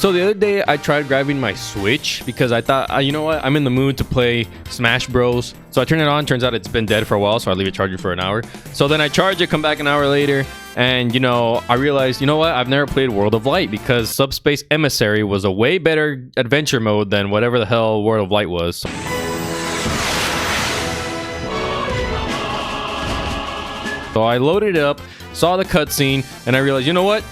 So the other day I tried grabbing my Switch because I thought, you know what, I'm in the mood to play Smash Bros. So I turn it on, turns out it's been dead for a while, so I leave it charging for an hour. So then I charge it, come back an hour later, and you know, I realized, you know what, I've never played World of Light because Subspace Emissary was a way better adventure mode than whatever the hell World of Light was. So I loaded it up, saw the cutscene, and I realized, you know what?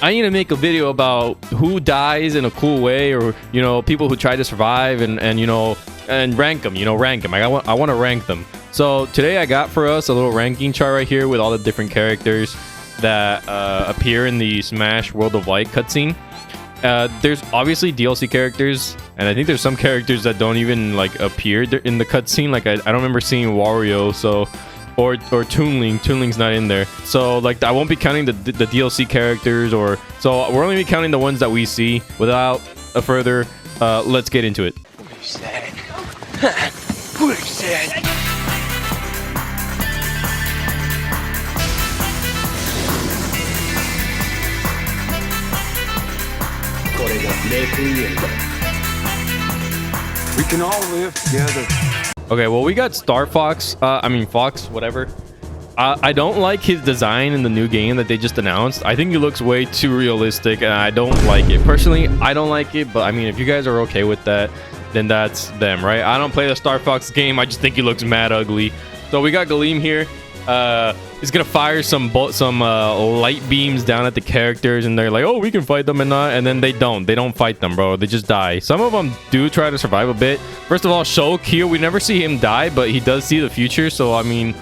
I need to make a video about who dies in a cool way, or you know, people who try to survive and you know, and rank them. You know, rank them. I want to rank them. So today I got for us a little ranking chart right here with all the different characters that appear in the Smash World of Light cutscene. There's obviously DLC characters, and I think there's some characters that don't even like appear in the cutscene. Like I don't remember seeing Wario, so. Or Toonling. Toonling's not in there, so like I won't be counting the DLC characters, or so we're only counting the ones that we see. Without a further, let's get into it. We can all live together. Okay, well, we got Star Fox. I mean, Fox, whatever. I don't like his design in the new game that they just announced. I think he looks way too realistic, and I don't like it. Personally, I don't like it, but I mean, if you guys are okay with that, then that's them, right? I don't play the Star Fox game. I just think he looks mad ugly. So we got Galeem here. He's gonna fire some light beams down at the characters, and they're like, oh, we can fight them, and then they don't fight them, bro. They just die. Some of them do try to survive a bit. First of all, Shulk here, we never see him die, but he does see the future, so I mean,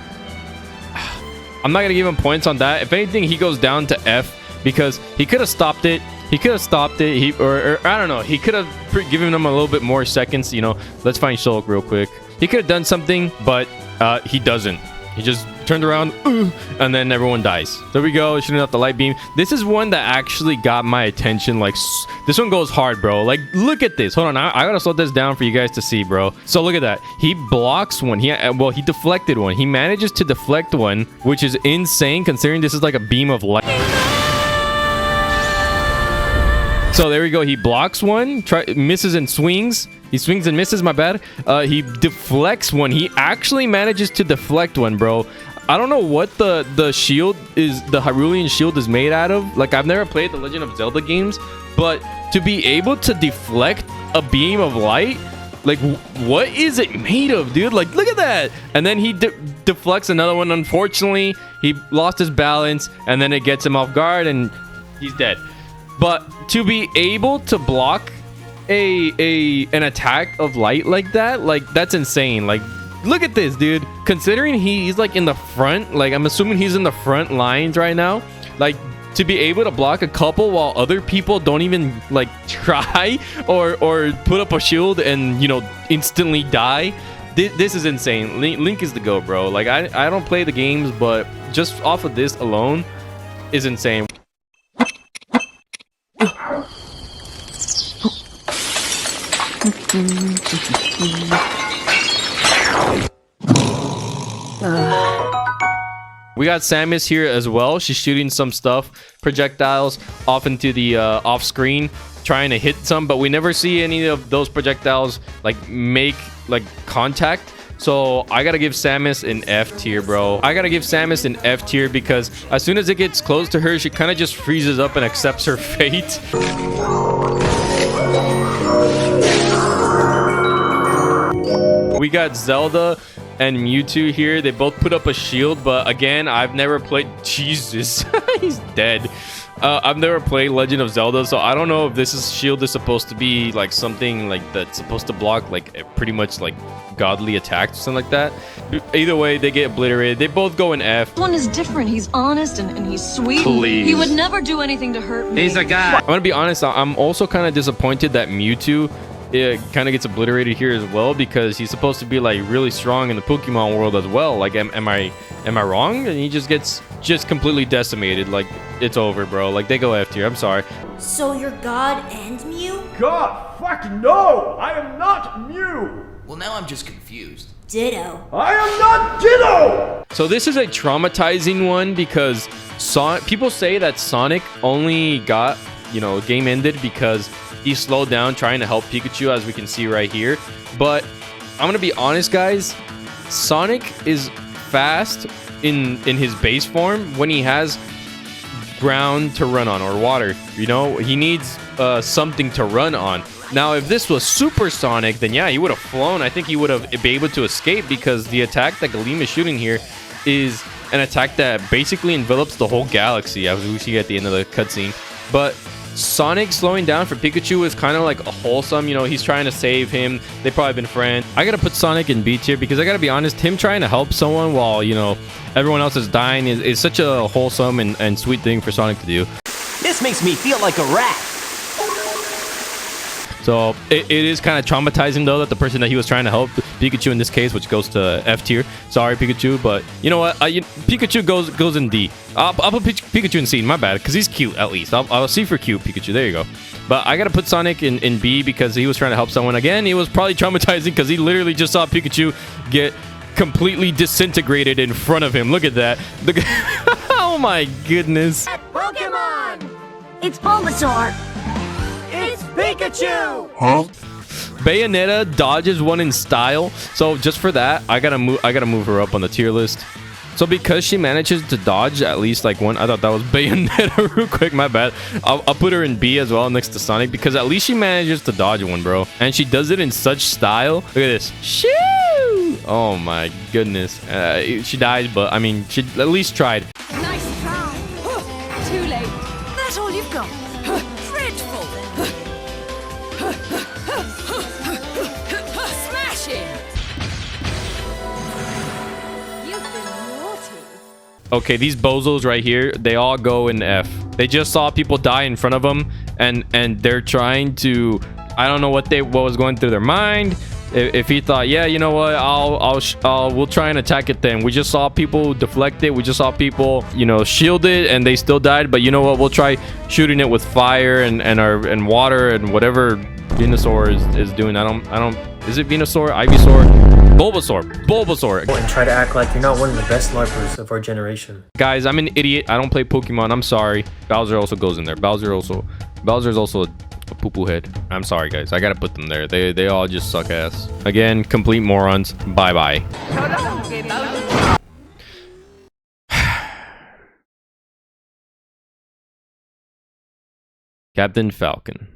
I'm not gonna give him points on that. If anything, he goes down to F because he could have stopped it. Or I don't know, he could have given him a little bit more seconds. You know, let's find Shulk real quick. He could have done something, but he doesn't. He just turned around, and then everyone dies. There we go, shooting out the light beam. This is one that actually got my attention. Like, this one goes hard, bro. Like, look at this. Hold on, I gotta slow this down for you guys to see, bro. So look at that. He blocks one. He deflected one. He manages to deflect one, which is insane considering this is like a beam of light. So there we go. He blocks one, misses and swings. He swings and misses, my bad. He deflects one. He actually manages to deflect one, bro. I don't know what the shield is, the Hyrulean shield is made out of. Like, I've never played the Legend of Zelda games, but to be able to deflect a beam of light, like, what is it made of, dude? Like, look at that. And then he deflects another one. Unfortunately, he lost his balance, and then it gets him off guard, and he's dead. But to be able to block an attack of light like that, like, that's insane. Like, look at this, dude. Considering he's like in the front, like, I'm assuming he's in the front lines right now. Like, to be able to block a couple while other people don't even like try or put up a shield and, you know, instantly die. This is insane. Link is the GOAT, bro. Like, I don't play the games, but just off of this alone is insane. We got Samus here as well. She's shooting some projectiles off into the off screen, trying to hit some, but we never see any of those projectiles like make like contact. So I gotta give Samus an F tier, bro. I gotta give Samus an F tier because as soon as it gets close to her, she kind of just freezes up and accepts her fate. We got Zelda and Mewtwo here. They both put up a shield, but again, I've never played... Jesus, he's dead. I've never played Legend of Zelda, so I don't know if this shield is supposed to be like something like that's supposed to block like pretty much like godly attacks or something like that. Either way, they get obliterated. They both go in F. One is different. He's honest and he's sweet. Please. He would never do anything to hurt me. He's a guy. I'm gonna be honest, I'm also kind of disappointed that Mewtwo kind of gets obliterated here as well, because he's supposed to be like really strong in the Pokemon world as well. Like, am I wrong? And he just gets completely decimated. Like, it's over, bro. Like, they go F tier. I'm sorry. So you're God and Mew? God fucking no! I am not Mew! Well, now I'm just confused. Ditto. I am not Ditto! So this is a traumatizing one because people say that Sonic only got, you know, game ended because he slowed down trying to help Pikachu, as we can see right here. But I'm gonna be honest, guys, Sonic is fast in his base form when he has ground to run on, or water. You know, he needs something to run on. Now, if this was Super Sonic, then yeah, he would have flown. I think he would have been able to escape, because the attack that Galeem is shooting here is an attack that basically envelops the whole galaxy, as we see at the end of the cutscene. But Sonic slowing down for Pikachu is kind of like a wholesome, you know, he's trying to save him. They've probably been friends. I gotta put Sonic in B tier, because I gotta be honest, him trying to help someone while, you know, everyone else is dying is such a wholesome and sweet thing for Sonic to do. This makes me feel like a rat. So it is kind of traumatizing, though, that the person that he was trying to help, Pikachu in this case, which goes to F tier. Sorry, Pikachu, but you know what? Pikachu goes in D. I'll put Pikachu in C. My bad, because he's cute at least. I'll C for cute Pikachu. There you go. But I gotta put Sonic in B, because he was trying to help someone. Again, he was probably traumatizing, because he literally just saw Pikachu get completely disintegrated in front of him. Look at that. Look at oh my goodness. Pokemon! It's Bulbasaur! It's Pikachu! Huh? Bayonetta dodges one in style, so just for that, I gotta move her up on the tier list. So because she manages to dodge at least like one, I thought that was Bayonetta real quick, my bad. I'll put her in B as well next to Sonic, because at least she manages to dodge one, bro. And she does it in such style. Look at this. Shoo! Oh my goodness. She died, but I mean, she at least tried. Nice try. Too late. That's all you've got. Dreadful. Smashing. You've been naughty. Okay, these bozos right here, they all go in F. They just saw people die in front of them, and they're trying to, I don't know what was going through their mind. If he thought, yeah, you know what, we'll try and attack it then. We just saw people deflect it. We just saw people, you know, shield it, and they still died. But you know what, we'll try shooting it with fire and water and whatever Venusaur is doing. I don't. Is it Venusaur? Ivysaur? Bulbasaur. And try to act like you're not one of the best LARPers of our generation. Guys, I'm an idiot. I don't play Pokemon. I'm sorry. Bowser also goes in there. Bowser's also a poo-poo head. I'm sorry, guys. I gotta put them there. They all just suck ass. Again, complete morons. Bye-bye. Captain Falcon.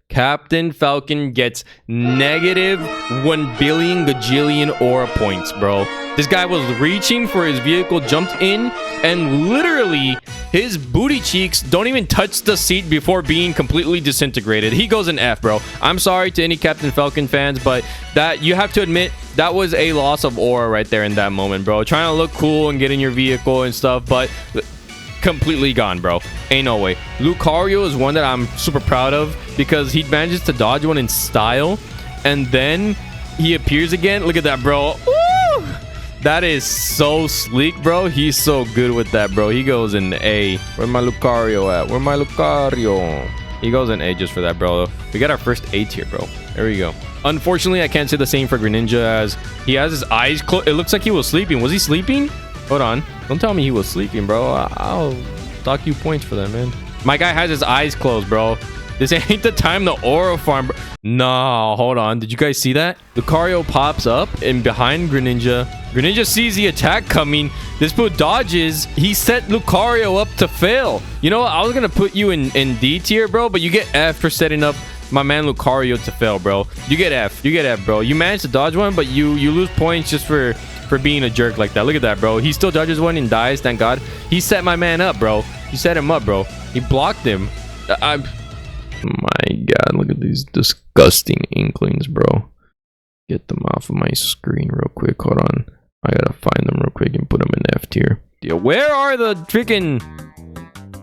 Captain Falcon gets negative 1 billion gajillion aura points, bro. This guy was reaching for his vehicle, jumped in, and literally his booty cheeks don't even touch the seat before being completely disintegrated. He goes in F, bro. I'm sorry to any Captain Falcon fans, but that you have to admit that was a loss of aura right there in that moment, bro. Trying to look cool and get in your vehicle and stuff, but completely gone, bro. Ain't no way. Lucario is one that I'm super proud of, because he manages to dodge one in style, and then he appears again. Look at that, bro. Woo! That is so sleek, bro. He's so good with that, bro. He goes in A. Where my Lucario at? Where my Lucario? He goes in A just for that, bro. We got our first A tier, bro. There we go. Unfortunately, I can't say the same for Greninja, as he has his eyes closed. It looks like he was sleeping. Was he sleeping? Hold on. Don't tell me he was sleeping, bro. I'll dock you points for that, man. My guy has his eyes closed, bro. This ain't the time to aura farm, bro. No, hold on. Did you guys see that? Lucario pops up and behind Greninja. Greninja sees the attack coming. This fool dodges. He set Lucario up to fail. You know what? I was going to put you in D tier, bro, but you get F for setting up my man Lucario to fail, bro. You get F. You get F, bro. You managed to dodge one, but you lose points just for being a jerk like that. Look at that, bro. He still dodges one and dies, thank God. He set my man up, bro. He set him up, bro. He blocked him. My God, look at these disgusting inklings, bro. Get them off of my screen real quick. Hold on. I gotta find them real quick and put them in F tier. Yeah, where are the freaking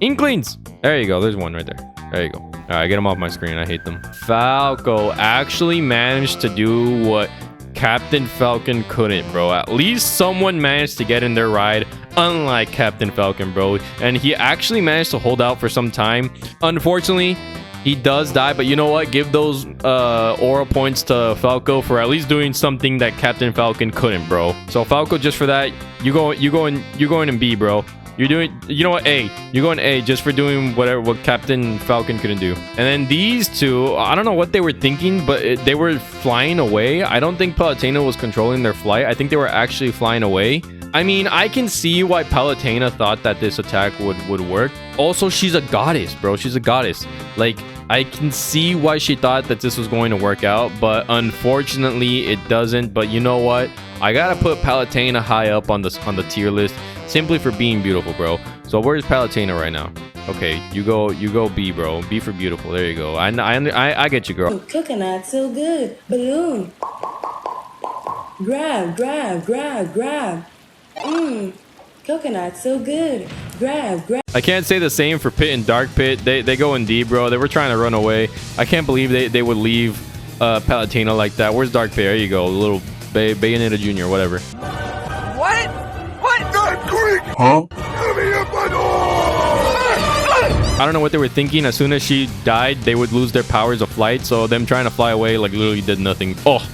inklings? There you go. There's one right there. There you go. All right, get them off my screen. I hate them. Falco actually managed to do what Captain Falcon couldn't, bro. At least someone managed to get in their ride, unlike Captain Falcon, bro. And he actually managed to hold out for some time. Unfortunately, he does die, but you know what? Give those aura points to Falco for at least doing something that Captain Falcon couldn't, bro. So Falco, just for that, you going in B, bro. You're doing, you know what, A. You're going A just for doing what Captain Falcon couldn't do. And then these two, I don't know what they were thinking, but they were flying away. I don't think Palutena was controlling their flight. I think they were actually flying away. I mean, I can see why Palutena thought that this attack would work. Also, she's a goddess, bro. She's a goddess. Like, I can see why she thought that this was going to work out, but unfortunately, it doesn't. But you know what? I gotta put Palutena high up on the tier list simply for being beautiful, bro. So where's Palutena right now? Okay, you go B, bro. B for beautiful. There you go. I get you, girl. Coconut so good. Balloon. Grab, grab, grab, grab. Coconut so good. Grab, grab. I can't say the same for Pit and Dark Pit. They go in D, bro. They were trying to run away. I can't believe they would leave Palutena like that. Where's Dark Pit? There you go. Little Bayonetta Jr., whatever. What? What? That creek! Huh? Let me up my door! I don't know what they were thinking. As soon as she died, they would lose their powers of flight. So them trying to fly away like literally did nothing. Oh,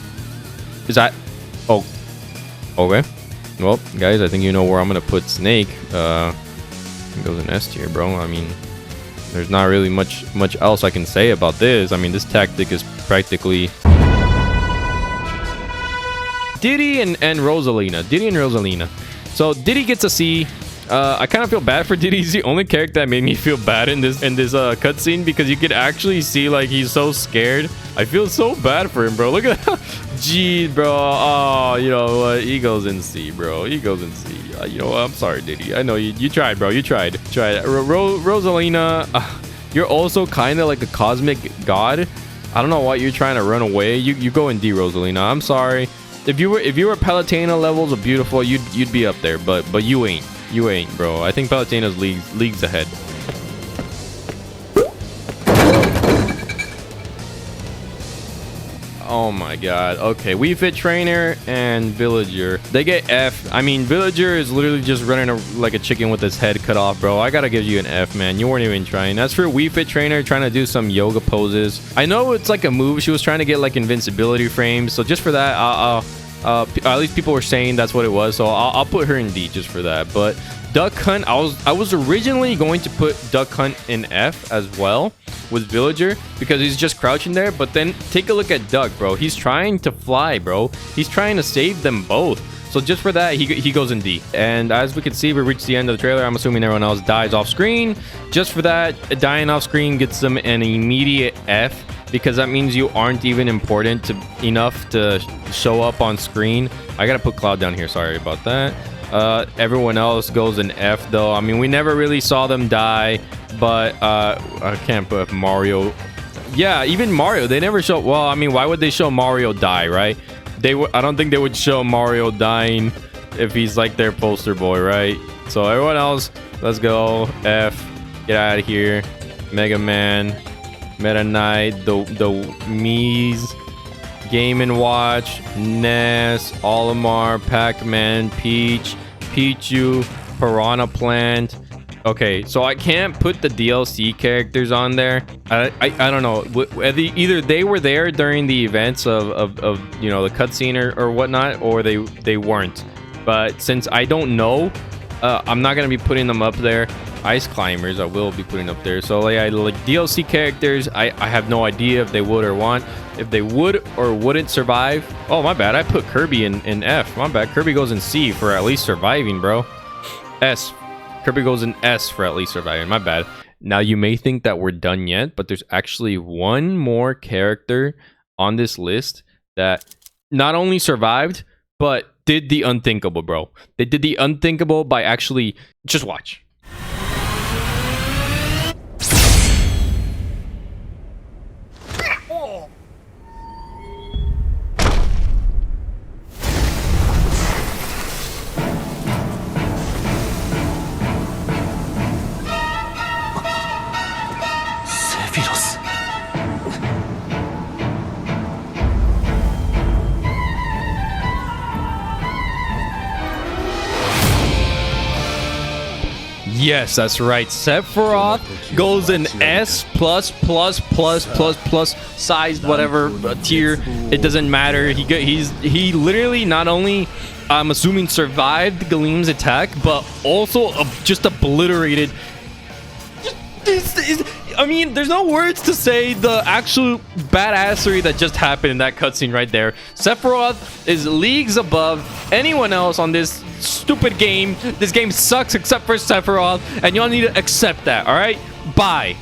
is that? Oh, okay. Well, guys, I think you know where I'm gonna put Snake. It goes in S tier, bro. I mean, there's not really much else I can say about this. I mean, this tactic is practically Diddy and Rosalina. Diddy and Rosalina. So Diddy gets a C. I kind of feel bad for Diddy. He's the only character that made me feel bad in this cutscene because you could actually see like he's so scared. I feel so bad for him, bro. Look at that. Gee, bro. Oh, you know what? He goes in C, bro. He goes in C. You know what? I'm sorry, Diddy. I know you tried, bro. You tried. Rosalina, you're also kind of like a cosmic god. I don't know why you're trying to run away. You go in D, Rosalina. I'm sorry. If you were Palutena levels of beautiful, you'd be up there, but you ain't. You ain't, bro. I think Palutena's leagues ahead. Oh my god. Okay, Wii Fit Trainer and Villager. They get F. I mean, Villager is literally just running like a chicken with his head cut off, bro. I gotta give you an F, man. You weren't even trying. As for Wii Fit Trainer, trying to do some yoga poses. I know it's like a move. She was trying to get like invincibility frames. So just for that, at least people were saying that's what it was. So I'll put her in D just for that. But Duck Hunt, I was originally going to put Duck Hunt in F as well with Villager because he's just crouching there. But then take a look at Duck, bro. He's trying to fly, bro. He's trying to save them both. So just for that, he goes in D. And as we can see, we reached the end of the trailer. I'm assuming everyone else dies off screen. Just for that, dying off screen gets them an immediate F because that means you aren't even important enough to show up on screen. I gotta put Cloud down here. Sorry about that. Everyone else goes in F though. I mean, we never really saw them die, but I can't put Mario. Yeah, even Mario, they never show. Well, I mean, why would they show Mario die, right? I don't think they would show Mario dying if he's like their poster boy, right? So everyone else, let's go. F, get out of here. Mega Man, Meta Knight, the Mii's, Game & Watch, Ness, Olimar, Pac-Man, Peach, Pichu, Piranha Plant. Okay, so I can't put the DLC characters on there. I don't know. Either they were there during the events of you know, the cutscene or whatnot, or they weren't. But since I don't know, I'm not gonna be putting them up there. Ice Climbers I will be putting up there. So yeah, like DLC characters, I have no idea if they would or want. If they would or wouldn't survive. Oh, my bad. I put Kirby in F. My bad. Kirby goes in C for at least surviving, bro. S. Kirby goes in S for at least surviving. My bad. Now, you may think that we're done yet, but there's actually one more character on this list that not only survived, but did the unthinkable, bro. They did the unthinkable by actually... Just watch. Sephiroth. Yes, that's right. Sephiroth goes in S plus size, whatever tier. It doesn't matter. He literally not only I'm assuming survived Galeem's attack, but also just obliterated. I mean, there's no words to say the actual badassery that just happened in that cutscene right there. Sephiroth is leagues above anyone else on this stupid game. This game sucks except for Sephiroth, and y'all need to accept that, all right? Bye.